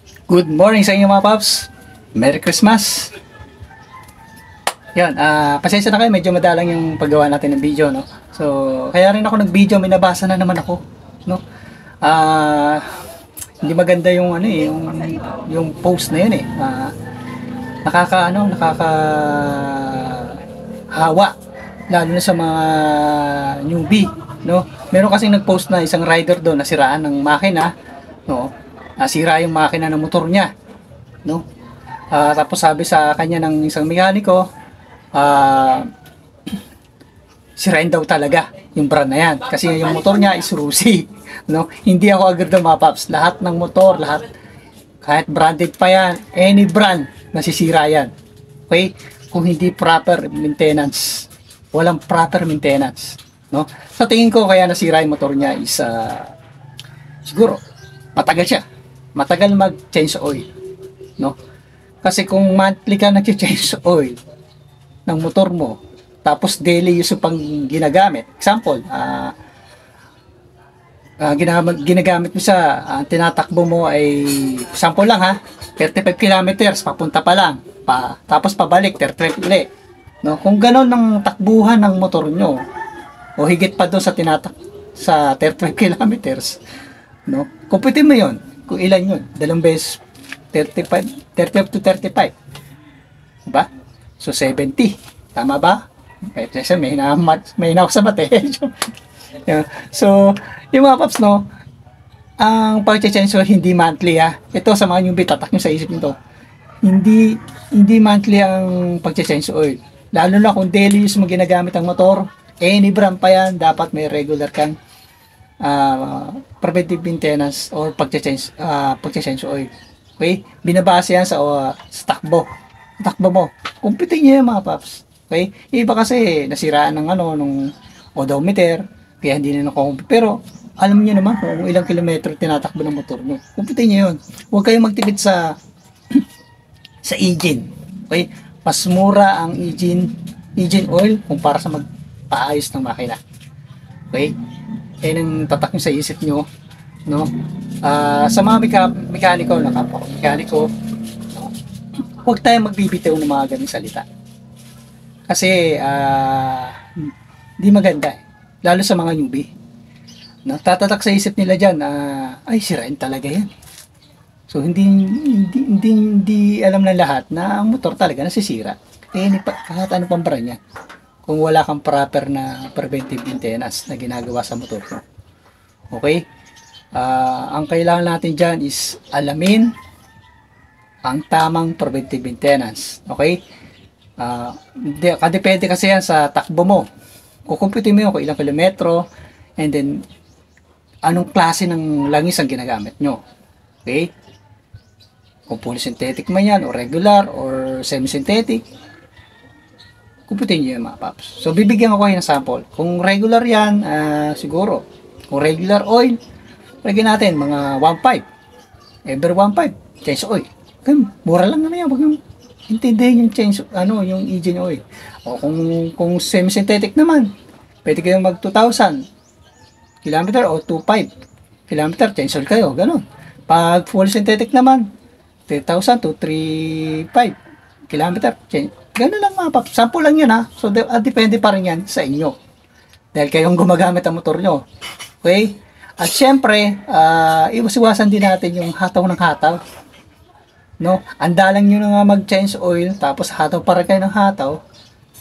Good morning sa inyo mga paps. Merry Christmas. Yan, pasensya na kayo, medyo madalang yung paggawa natin ng video, no? So, kaya rin ako nag-video, may nabasa na naman ako, no? Hindi maganda yung ano eh, yung post na yun eh. Nakaka hawa lalo na sa mga newbie, no? Meron kasing nag-post na isang rider doon nasiraan ng makina, no? Nasira yung makina ng motor niya, no? Tapos sabi sa kanya ng isang mekaniko, sirain daw talaga yung brand na yan kasi yung motor niya is Rusi, no? Hindi ako agad na mga paps, lahat ng motor, lahat kahit branded pa yan, any brand nasisira yan, okay? Kung hindi proper maintenance, walang proper maintenance, no? Sa tingin ko kaya nasira yung motor niya is siguro matagal mag-change oil, no? Kasi kung monthly ka nag-change oil ng motor mo, tapos daily use pang ginagamit, example, ginagamit mo sa tinatakbo mo ay, example lang ha, 35 kilometers, papunta pa lang, tapos pabalik, 35 ulit, no? Kung gano'n ang takbuhan ng motor nyo, o higit pa doon sa 35 kilometers, no? Kumputin mo yun, kung ilan yun, dalawang beses, 35 to 35, diba? So 70, tama ba? Kasi may hinawak sa mate. So yung mga paps, no, ang pag-change oil hindi monthly ha. Ito sa mga newbie, tatak nyo sa isip nito, hindi monthly ang pag-change oil, lalo na kung daily use mo ginagamit ang motor, any brand pa yan, dapat may regular kang preventive maintenance or pag-change oil. Okay? Binabase yan sa takbo mo. Kumpitin niyo yung mga paps. Okay? Iba kasi nasiraan ng nung odometer, kaya hindi na nakukumpit. Pero alam niyo naman kung ilang kilometro tinatakbo ng motor niyo. Kumpitin niyo yun. Huwag kayong magtipid sa sa engine. Okay? Mas mura ang engine oil kumpara sa magpaayos ng makina. Okay? Yan ang tatak nyo sa isip nyo, no? Sa mga mekaniko, huwag tayong magbibitaw ng mga ganung salita. Kasi hindi maganda eh. Lalo sa mga newbie, no? Tatatak sa isip nila dyan, ay sirain talaga yan. So hindi alam ng lahat na ang motor talaga nasisira. Kahit ano pang brand yan, kung wala kang proper na preventive maintenance na ginagawa sa motor mo. Okay? Ang kailangan natin dyan is alamin ang tamang preventive maintenance. Okay? Depende kasi yan sa takbo mo. Kukumputin mo yun kung ilang kilometro, and then anong klase ng langis ang ginagamit nyo. Okay? Kung fully synthetic man yan, o regular, or semi-synthetic, kumputin nyo yung mga paps. So, bibigyan ko kayo ng sample. Kung regular yan, siguro. Kung regular oil, lagyan natin mga 1.5. Ever 1.5, change oil. Okay, mura lang naman yan. Huwag yung intindihin yung change, yung engine oil. O kung semi-synthetic naman, pwede kayong mag 2,000 kilometer o 2.5 kilometer, change oil kayo. Ganun. Pag full synthetic naman, 3,000 to 3.5 kilometer, change. Ganun lang mga paps. Sample lang yan ha. So, depende pa rin yan sa inyo. Dahil kayong gumagamit ang motor nyo. Okay? At syempre, iwas-iwasan din natin yung hataw ng hataw. No? Andalang nyo na nga mag-change oil, tapos hataw para kayo ng hataw.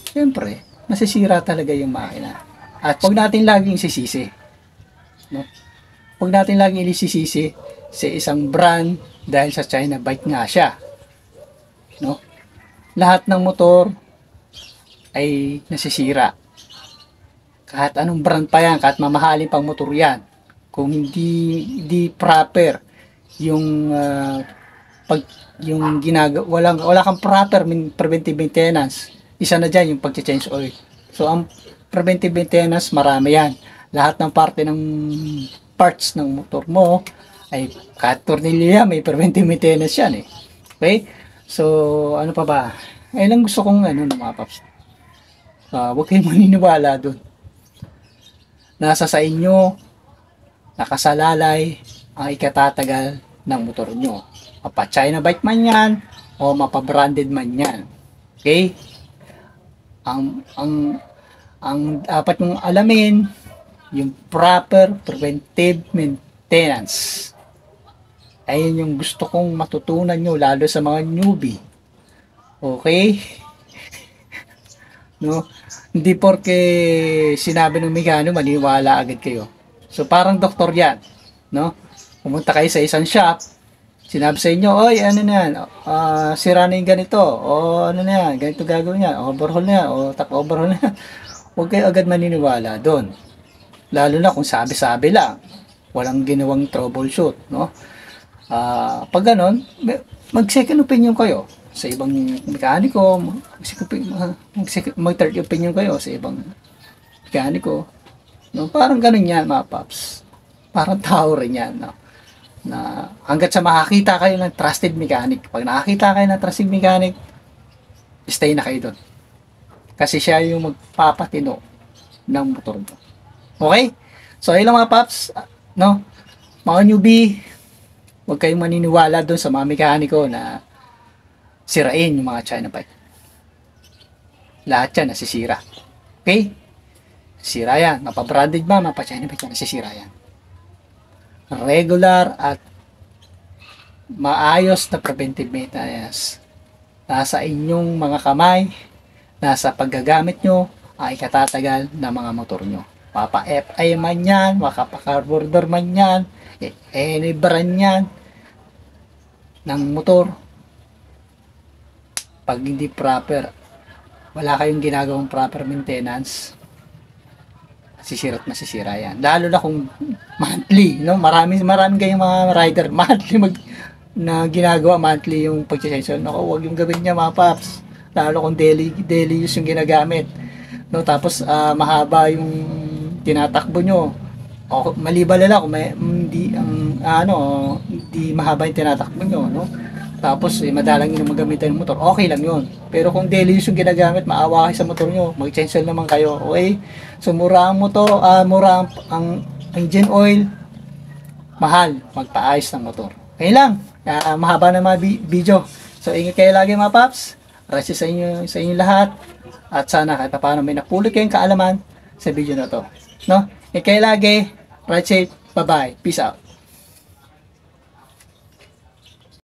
Syempre, masisira talaga yung makina. At huwag natin laging isisisi. No? Huwag natin laging isisisi sa isang brand dahil sa China bike nga siya. No? Lahat ng motor ay nasisira. Kahit anong brand pa yan, kahit mamahalin pang motor yan, kung hindi proper yung wala kang proper preventive maintenance, isa na dyan yung pag-change oil. So ang preventive maintenance, marami yan. Lahat ng parts ng motor mo ay kahit tornilyo yan, may preventive maintenance yan eh. Okay? So, ano pa ba? Ayun lang gusto kong mga paps. Huwag kayong maniniwala dun. Nasa sa inyo, nakasalalay, ang ikatatagal ng motor nyo. Mapa-China bike man yan, o mapa-branded man yan. Okay? Ang dapat mong alamin, yung proper preventive maintenance. Ayun yung gusto kong matutunan nyo, lalo sa mga newbie. Okay? No? Hindi porke sinabi ng mekaniko, maniwala agad kayo. So, parang doktor yan. No? Pumunta kayo sa isang shop, sinabi sa inyo, oy, ano na yan, sira na yung ganito, o ano na yan, ganito gagawin yan, overhaul na yan, o top overhaul na yan. Huwag kayo agad maniniwala doon. Lalo na kung sabi-sabi lang, walang ginawang troubleshoot, no? Pag ganon, mag-second opinion kayo sa ibang mekaniko, mag-third opinion kayo sa ibang mekaniko. No? Parang ganon yan, mga paps. Parang tao rin yan, no? Na hanggat sa makakita kayo ng trusted mechanic. Pag nakakita kayo ng trusted mechanic, stay na kayo doon. Kasi siya yung magpapatino ng motor mo. Okay? So, ayun lang mga paps. No? Mga newbie, huwag kayong maniniwala doon sa mga mekaniko na sirain yung mga China bike. Lahat yan nasisira. Okay? Sira yan. Mapa-branded ba, mapa-China bike yan, nasisira yan. Regular at maayos na preventive maintenance. Nasa inyong mga kamay, nasa paggagamit nyo, ay katatagal na mga motor nyo. Mapa-FI man yan, mapa-carburetor man yan, any brand yan ng motor. Pag hindi proper, wala kayong ginagawang proper maintenance, sisira at masisira yan. Lalo na kung monthly, no? Marami kayong mga rider monthly na ginagawa monthly yung pag-session. Naku, wag yung gawin niya, mga paps. Lalo kung daily use yung ginagamit. No, tapos mahaba yung tinatakbo nyo. O malibala kung may hindi mahaba yung tinatakbo nyo, no? Tapos madalang yun magamitan ng motor, okay lang yun. Pero kung daily use yung ginagamit, maawa kayo sa motor nyo, mag-change oil naman kayo. Okay? So mura ang motor, mura ang engine oil, mahal magpaayos ng motor. Okay lang. Mahaba na mga video. So ingat kayo lagi mga paps. Rest sa inyo lahat. At sana kahit paano may napulot kayong kaalaman sa video na to. No? Ingat kayo lagi. Right safe. Bye-bye. Peace out.